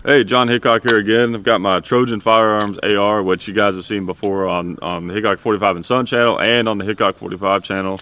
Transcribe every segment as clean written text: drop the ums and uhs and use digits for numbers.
Hey, John Hickok here again. I've got my Trojan Firearms AR, which you guys have seen before on the Hickok 45 and Son channel and on the Hickok 45 channel.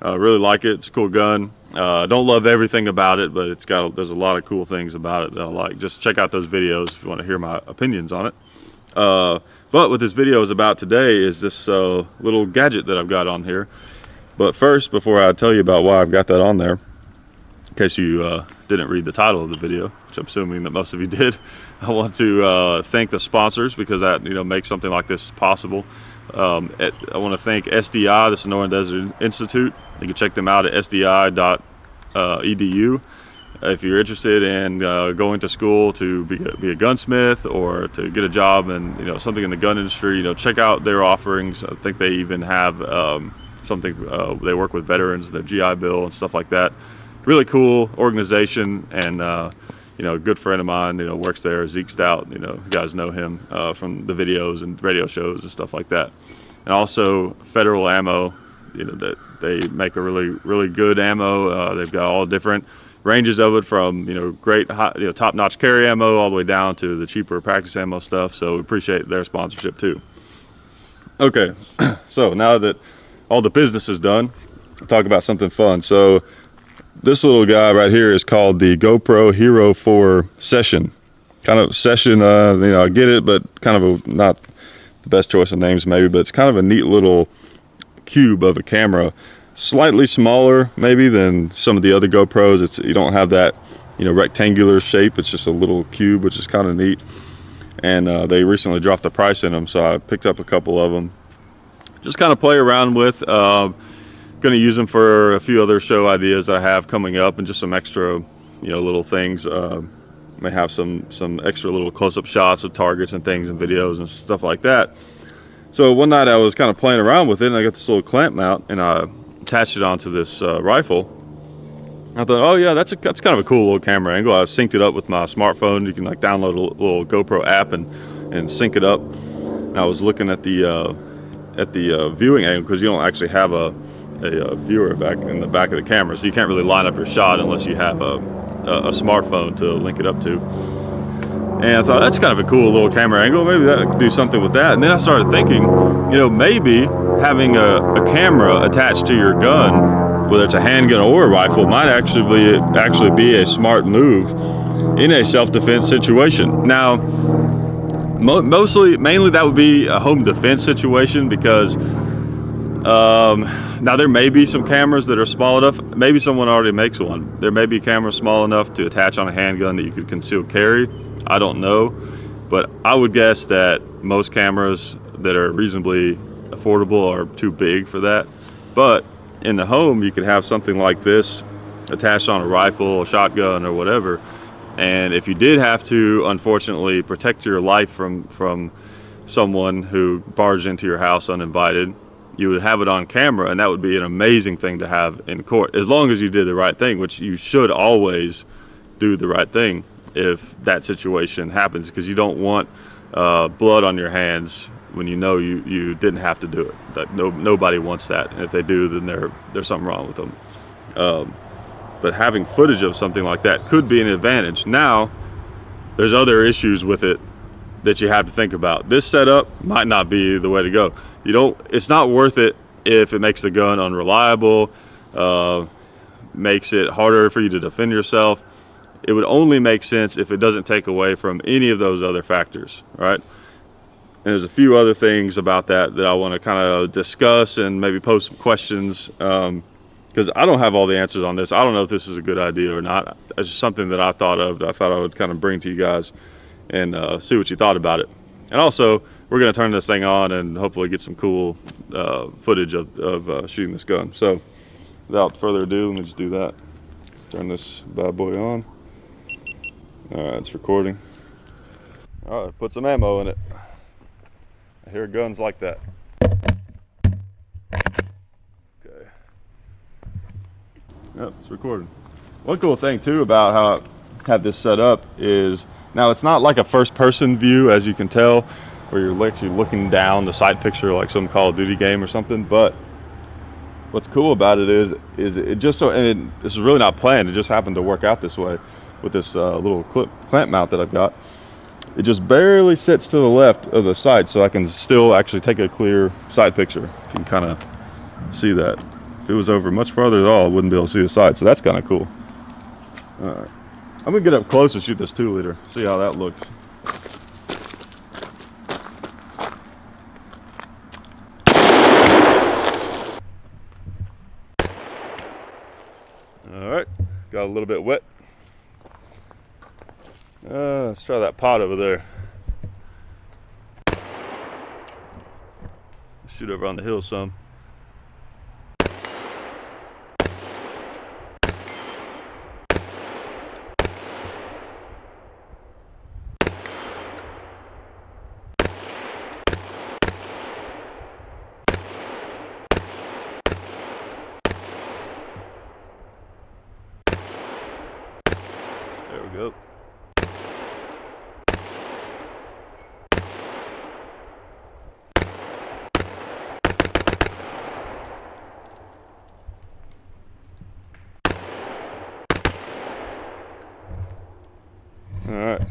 Really like it. It's a cool gun. Don't love everything about it, but there's a lot of cool things about it that I like. Just check out those videos if you want to hear my opinions on it. But what this video is about today is this little gadget that I've got on here. But first, before I tell you about why I've got that on there, in case you didn't read the title of the video, which I'm assuming that most of you did, I want to thank the sponsors, because that makes something like this possible. I want to thank SDI, the Sonoran Desert Institute. You can check them out at sdi.edu. If you're interested in going to school to be a gunsmith or to get a job in something in the gun industry, check out their offerings. I think they even have something. They work with veterans, their GI Bill and stuff like that. Really cool organization, and a good friend of mine works there, Zeke Stout. You guys know him from the videos and radio shows and stuff like that. And also Federal Ammo, that they make a really good ammo. They've got all different ranges of it, from great top-notch carry ammo all the way down to the cheaper practice ammo stuff. So we appreciate their sponsorship too. Okay, so now that all the business is done, we'll talk about something fun. So this little guy right here is called the GoPro Hero 4 Session. Kind of Session, I get it, but kind of not the best choice of names maybe, but it's kind of a neat little cube of a camera. Slightly smaller maybe than some of the other GoPros. You don't have that rectangular shape. It's just a little cube, which is kind of neat. And they recently dropped the price in them, so I picked up a couple of them. Just kind of play around with. Going to use them for a few other show ideas I have coming up, and just some extra little things. May have some extra little close-up shots of targets and things and videos and stuff like that. So one night I was kind of playing around with it, and I got this little clamp mount, and I attached it onto this rifle. I thought, oh yeah, that's kind of a cool little camera angle. I synced it up with my smartphone. You can download a little GoPro app and sync it up. And I was looking at the viewing angle, because you don't actually have a viewer back in the back of the camera, so you can't really line up your shot unless you have a smartphone to link it up to. And I thought, that's kind of a cool little camera angle. Maybe that could do something with that. And then I started thinking, maybe having a camera attached to your gun, whether it's a handgun or a rifle, might actually be a smart move in a self-defense situation. Now, mainly that would be a home defense situation, because now there may be some cameras that are small enough. Maybe someone already makes one. There may be cameras small enough to attach on a handgun that you could conceal carry. I don't know, but I would guess that most cameras that are reasonably affordable are too big for that. But in the home, you could have something like this attached on a rifle, a shotgun, or whatever. And if you did have to, unfortunately, protect your life from someone who barged into your house uninvited, you would have it on camera, and that would be an amazing thing to have in court, as long as you did the right thing, which you should always do the right thing if that situation happens, because you don't want blood on your hands when you didn't have to do it. Nobody wants that, and if they do, then there's something wrong with them. But having footage of something like that could be an advantage. Now, there's other issues with it that you have to think about. This setup might not be the way to go. It's not worth it if it makes the gun unreliable, makes it harder for you to defend yourself. It would only make sense if it doesn't take away from any of those other factors, right? And there's a few other things about that I want to kind of discuss and maybe pose some questions, because I don't have all the answers on this. I don't know if this is a good idea or not. It's just something that I thought of that I thought I would kind of bring to you guys and see what you thought about it. And also, we're going to turn this thing on and hopefully get some cool footage of shooting this gun. So without further ado, let me just do that. Turn this bad boy on. All right, it's recording. All right, put some ammo in it. I hear guns like that. Okay. Yep, it's recording. One cool thing too about how I have this set up is, now it's not like a first person view, as you can tell, where you're actually looking down the sight picture like some Call of Duty game or something. But what's cool about it is it just so, and this is really not planned, it just happened to work out this way. with this little clamp mount that I've got. It just barely sits to the left of the sight, so I can still actually take a clear side picture. If you can kind of see that. If it was over much farther at all, I wouldn't be able to see the side, so that's kind of cool. All right. I'm gonna get up close and shoot this 2-liter, see how that looks. All right, got a little bit wet. Let's try that pot over there. Shoot over on the hill some. There we go. All right.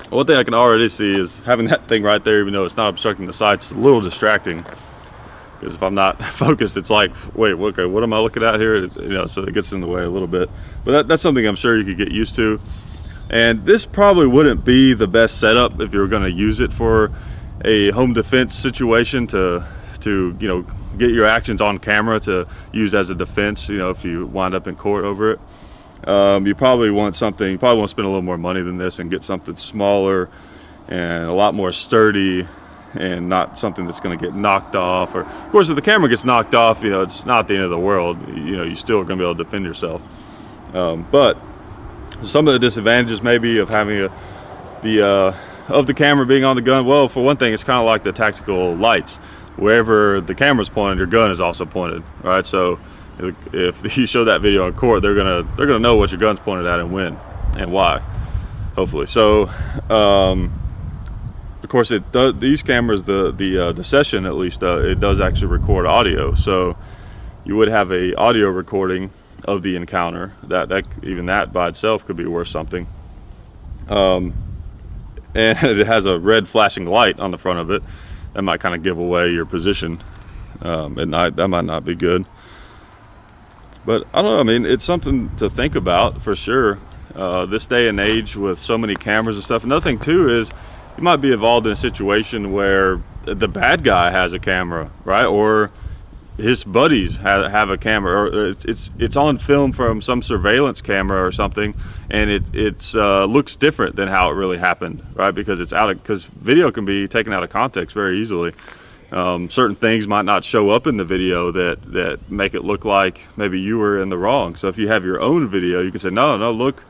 One thing I can already see is having that thing right there, even though it's not obstructing the sights, a little distracting. Because if I'm not focused, it's like, wait, okay, what am I looking at here? You know, so it gets in the way a little bit. But that's something I'm sure you could get used to. And this probably wouldn't be the best setup if you were going to use it for a home defense situation to you know, get your actions on camera to use as a defense. You know, if you wind up in court over it. You probably want something, you probably want to spend a little more money than this and get something smaller and a lot more sturdy, and not something that's going to get knocked off. Or of course, if the camera gets knocked off, you know, it's not the end of the world. You know, you're still going to be able to defend yourself. But some of the disadvantages maybe of having the camera being on the gun, well, for one thing, it's kind of like the tactical lights. Wherever the camera's pointed, your gun is also pointed, right? So if you show that video in court, they're gonna know what your gun's pointed at and when and why, hopefully. So of course, it does, these cameras, the session at least, it does actually record audio. So you would have a audio recording of the encounter. That even that by itself could be worth something. And it has a red flashing light on the front of it. That might kind of give away your position at night. That might not be good. But I don't know, I mean, it's something to think about for sure. This day and age with so many cameras and stuff. Another thing too is you might be involved in a situation where the bad guy has a camera, right? Or his buddies have a camera, or it's on film from some surveillance camera or something, and it looks different than how it really happened, right? Because because video can be taken out of context very easily. Certain things might not show up in the video that make it look like maybe you were in the wrong. So if you have your own video, you can say, no, look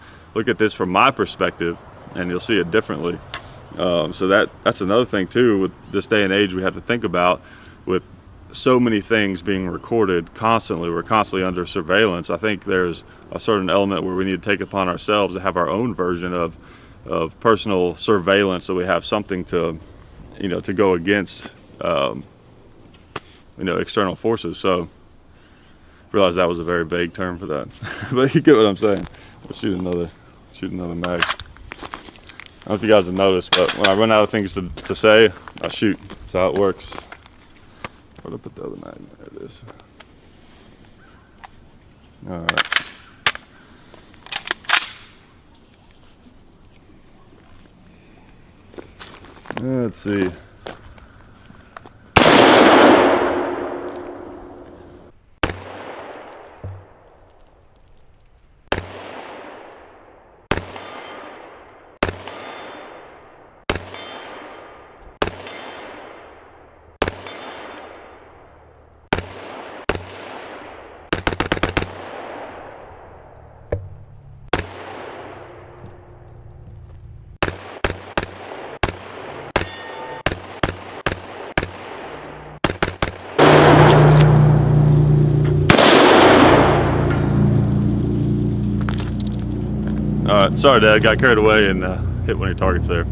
at this from my perspective, and you'll see it differently. So that's another thing too with this day and age we have to think about. With so many things being recorded constantly, we're constantly under surveillance. I think there's a certain element where we need to take upon ourselves to have our own version of personal surveillance, so we have something to, you know, to go against you know, external forces. So I realize that was a very vague term for that. But you get what I'm saying. I'll shoot another mag. I don't know if you guys have noticed, but when I run out of things to say, I shoot. That's how it works. Where'd I put the other mag? There it is. All right. Let's see. All right, sorry, Dad. Got carried away and hit one of your targets there.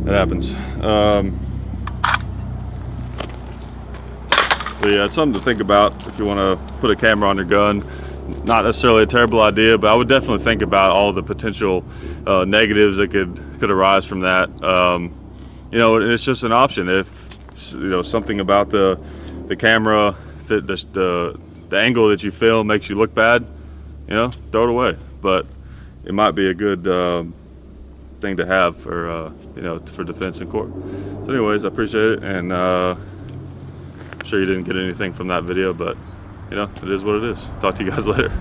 That happens. So yeah, it's something to think about if you want to put a camera on your gun. not necessarily a terrible idea, but I would definitely think about all the potential negatives that could arise from that. You know, it's just an option. If you know something about the camera, the angle that you film makes you look bad, you know, throw it away. But it might be a good thing to have for you know, for defense in court. So anyways, I appreciate it, and I'm sure you didn't get anything from that video, but you know, it is what it is. Talk to you guys later.